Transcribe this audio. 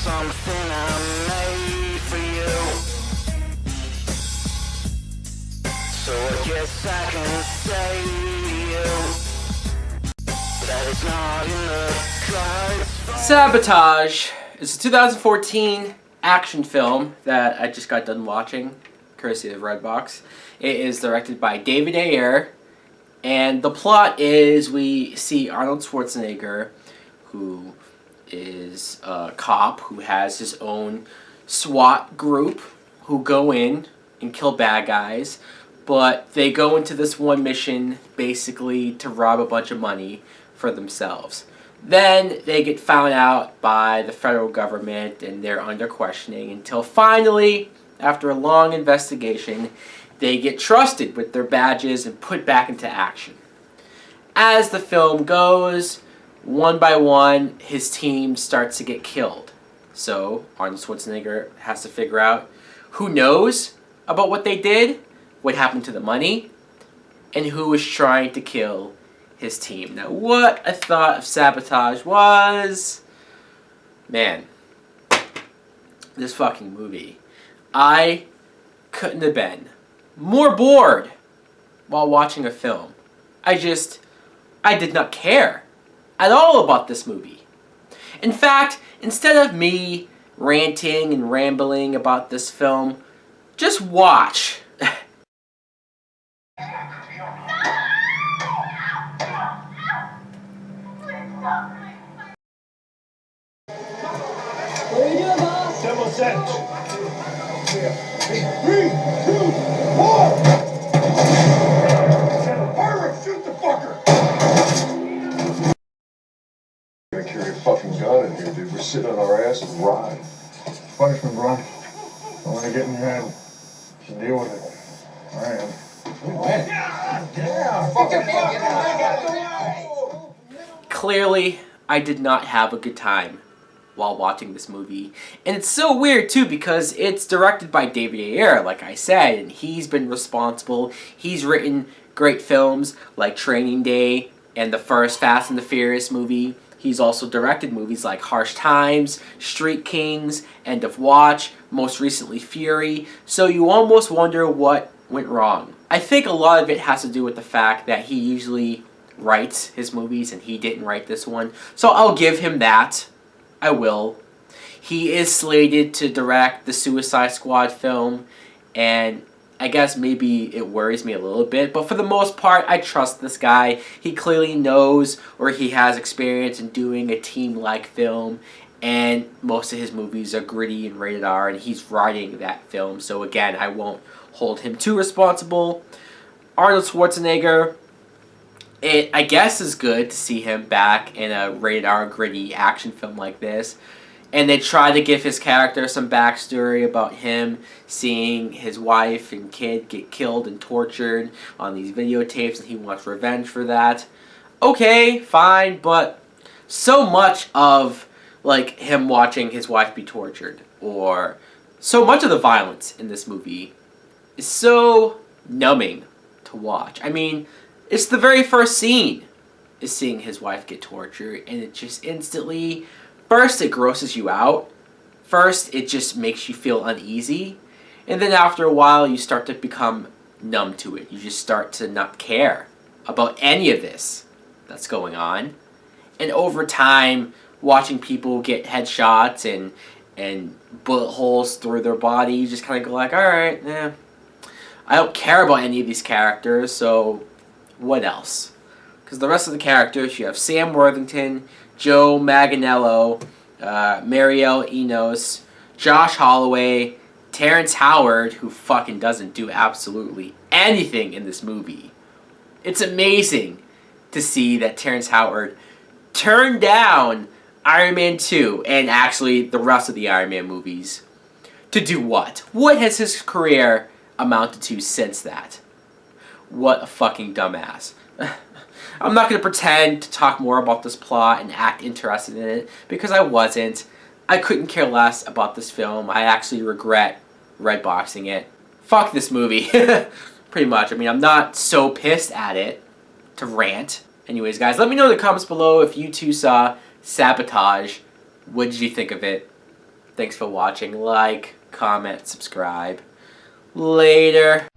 something I made for you. So I guess I can say to you that it's not in the cards. Sabotage is a 2014 action film that I just got done watching, courtesy of Redbox. It is directed by David Ayer, and the plot is we see Arnold Schwarzenegger, who is a cop who has his own SWAT group who go in and kill bad guys, but they go into this one mission basically to rob a bunch of money for themselves. Then they get found out by the federal government and they're under questioning until finally, after a long investigation, they get trusted with their badges and put back into action. As the film goes, one by one, his team starts to get killed. So Arnold Schwarzenegger has to figure out who knows about what they did, what happened to the money, and who is trying to kill his team. Now, what I thought of Sabotage was, man, this fucking movie. I couldn't have been more bored while watching a film. I did not care at all about this movie. In fact, instead of me ranting and rambling about this film, just watch. What are you doing, boss? Demo set. 3, 2, 1. Pirate, shoot the fucker. Gonna carry a fucking gun in here, dude. We're sitting on our ass and ride. Punishment, bro. I want to get in your head. Just deal with it. All right. Clearly, I did not have a good time while watching this movie. And it's so weird too because it's directed by David Ayer, like I said, and he's been responsible. He's written great films like Training Day and the first Fast and the Furious movie. He's also directed movies like Harsh Times, Street Kings, End of Watch, most recently Fury. So you almost wonder what went wrong. I think a lot of it has to do with the fact that he usually writes his movies and he didn't write this one. So I'll give him that. I will. He is slated to direct the Suicide Squad film, and I guess maybe it worries me a little bit, but for the most part, I trust this guy. He clearly knows, or he has experience in doing a team-like film, and most of his movies are gritty and rated R, and he's writing that film, so again, I won't hold him too responsible. Arnold Schwarzenegger, it, I guess, is good to see him back in a rated R gritty action film like this. And they try to give his character some backstory about him seeing his wife and kid get killed and tortured on these videotapes, and he wants revenge for that. Okay, fine, but so much of like him watching his wife be tortured, or so much of the violence in this movie is so numbing to watch. I mean, it's the very first scene is seeing his wife get tortured, and it just instantly, first it grosses you out, first it just makes you feel uneasy, and then after a while you start to become numb to it. You just start to not care about any of this that's going on. And over time, watching people get headshots and bullet holes through their body, you just kind of go like, alright, I don't care about any of these characters, so what else? Because the rest of the characters, you have Sam Worthington, Joe Manganiello, Marielle Enos, Josh Holloway, Terrence Howard, who fucking doesn't do absolutely anything in this movie. It's amazing to see that Terrence Howard turned down Iron Man 2 and actually the rest of the Iron Man movies to do what? What has his career amounted to since that? What a fucking dumbass. I'm not going to pretend to talk more about this plot and act interested in it, because I wasn't. I couldn't care less about this film. I actually regret redboxing it. Fuck this movie. Pretty much. I mean, I'm not so pissed at it to rant. Anyways, guys, let me know in the comments below if you too saw Sabotage. What did you think of it? Thanks for watching. Like, comment, subscribe. Later.